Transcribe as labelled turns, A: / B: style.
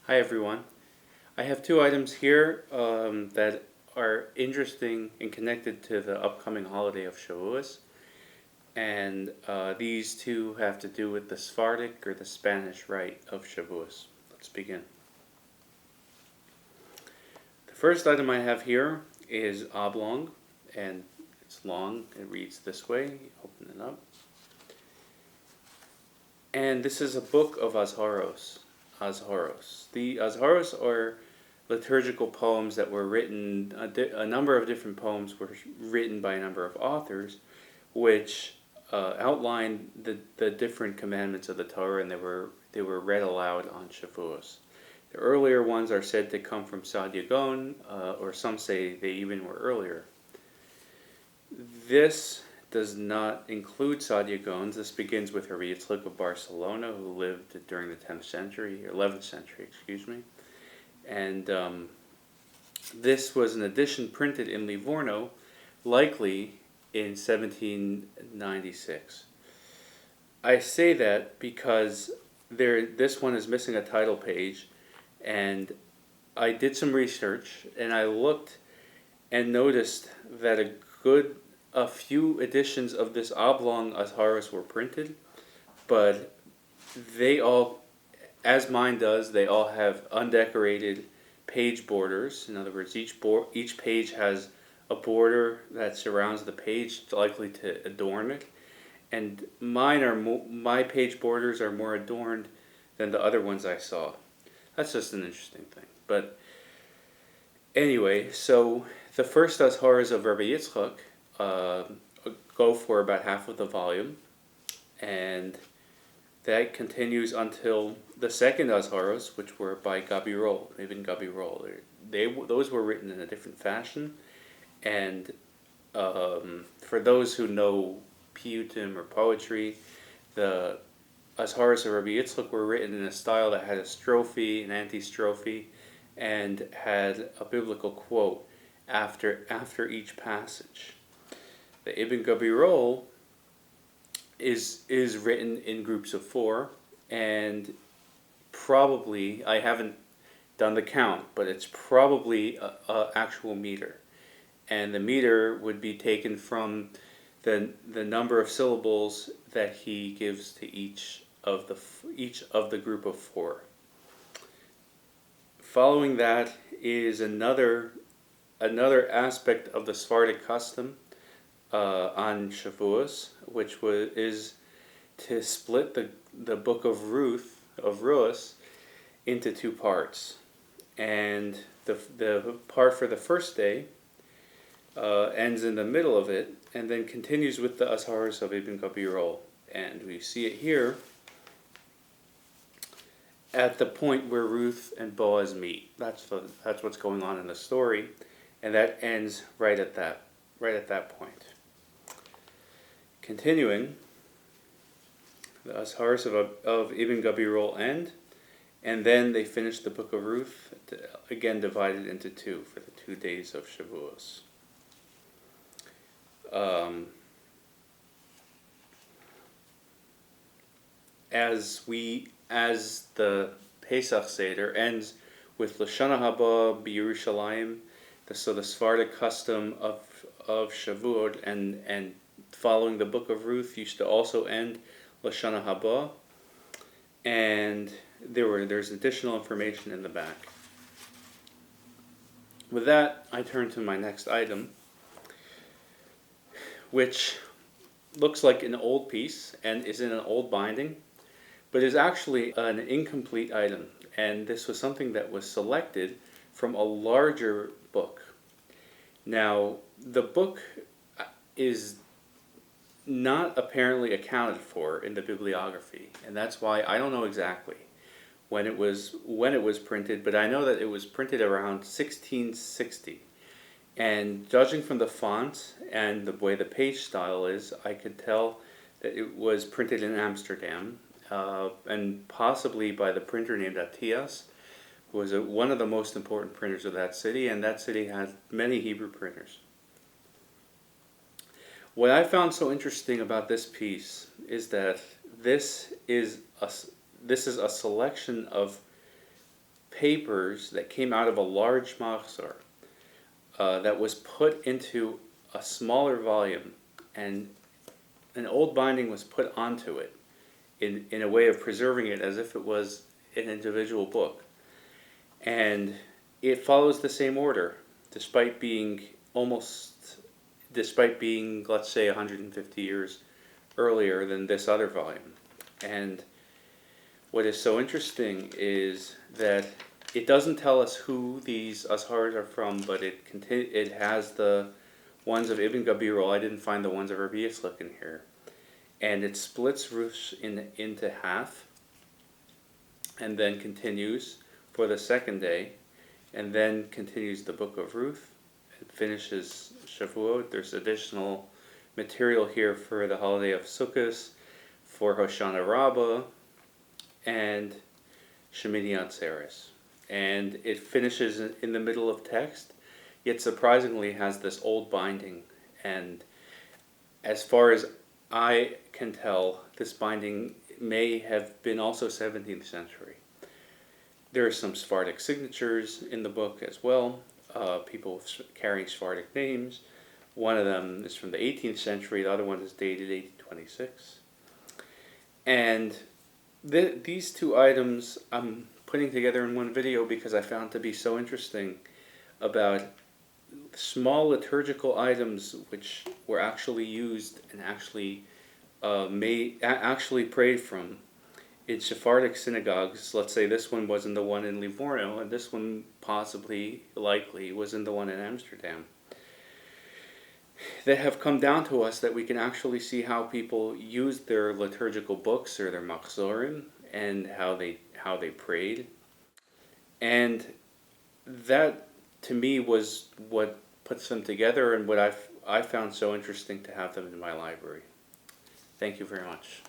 A: Hi everyone. I have two items here that are interesting and connected to the upcoming holiday of Shavuos. And these two have to do with the Sephardic or the Spanish rite of Shavuos. Let's begin. The first item I have here is oblong, and it's long. It reads this way. Open it up. And this is a book of Azharoth. The Azharoth are liturgical poems that were written, a number of different poems were written by a number of authors, which outlined the different commandments of the Torah, and they were read aloud on Shavuos. The earlier ones are said to come from Saadia Gaon, or some say they even were earlier. This does not include Saadia Gaon. This begins with Rabbi Isaac of Barcelona, who lived during the 10th century, 11th century, and this was an edition printed in Livorno, likely in 1796. I say that because this one is missing a title page, and I did some research, and I looked and noticed that a few editions of this oblong Azharoth were printed, but they all, as mine does, they all have undecorated page borders. In other words, each page has a border that surrounds the page, likely to adorn it. And my page borders are more adorned than the other ones I saw. That's just an interesting thing. But anyway, so the first Azharoth of Rabbi Isaac go for about half of the volume, and that continues until the second Azharoth, which were by Gabirol, Reuven of Gabirol. Those were written in a different fashion, and for those who know piyutim or poetry, the Azharoth of Rabbi Isaac were written in a style that had a strophe, an antistrophe, and had a biblical quote after each passage. The Ibn Gabirol is written in groups of 4, and probably, I haven't done the count, but it's probably a actual meter. And the meter would be taken from the number of syllables that he gives to each of the group of 4. Following that is another aspect of the Sephardic custom on Shavuos, which is to split the Book of Ruth into 2 parts, and the part for the first day ends in the middle of it, and then continues with the Azharoth of Ibn Gabirol, and we see it here at the point where Ruth and Boaz meet. That's what's going on in the story, and that ends right at that point. Continuing, the Azharoth of Ibn Gabirol end, and then they finish the Book of Ruth, again divided into 2 for the 2 days of Shavuos. As the Pesach Seder ends with Hoshana Rabbah b'Yerushalayim, so the Sephardic custom of Shavuot and following the Book of Ruth used to also end Hoshana Rabbah, and there's additional information in the back. With that, I turn to my next item, which looks like an old piece and is in an old binding, but is actually an incomplete item, and this was something that was selected from a larger book. Now, the book is not apparently accounted for in the bibliography, and that's why I don't know exactly when it was printed, but I know that it was printed around 1660. And judging from the font and the way the page style is, I could tell that it was printed in Amsterdam, and possibly by the printer named Attias, who was one of the most important printers of that city, and that city had many Hebrew printers. What I found so interesting about this piece is that this is a selection of papers that came out of a large Machzor that was put into a smaller volume, and an old binding was put onto it in a way of preserving it as if it was an individual book. And it follows the same order, despite being, let's say, 150 years earlier than this other volume. And what is so interesting is that it doesn't tell us who these Azharoth are from, but it has the ones of Ibn Gabirol. I didn't find the ones of Rabbi Isaac in here. And it splits Ruth into half, and then continues for the second day, and then continues the Book of Ruth, and finishes Shavuoth. There's additional material here for the holiday of Sukkoth, for Hoshana Rabbah, and Shemini Azaris. And it finishes in the middle of text, yet surprisingly has this old binding. And as far as I can tell, this binding may have been also 17th century. There are some Sephardic signatures in the book as well, people carrying Sephardic names. One of them is from the 18th century, the other one is dated 1826. And these two items I'm putting together in one video because I found to be so interesting about small liturgical items which were actually used and actually prayed from in Sephardic synagogues. Let's say this one was in the one in Livorno, and this one likely was in the one in Amsterdam, that have come down to us, that we can actually see how people used their liturgical books or their Machzorim, and how they prayed. And that, to me, was what puts them together, and what I found so interesting to have them in my library. Thank you very much.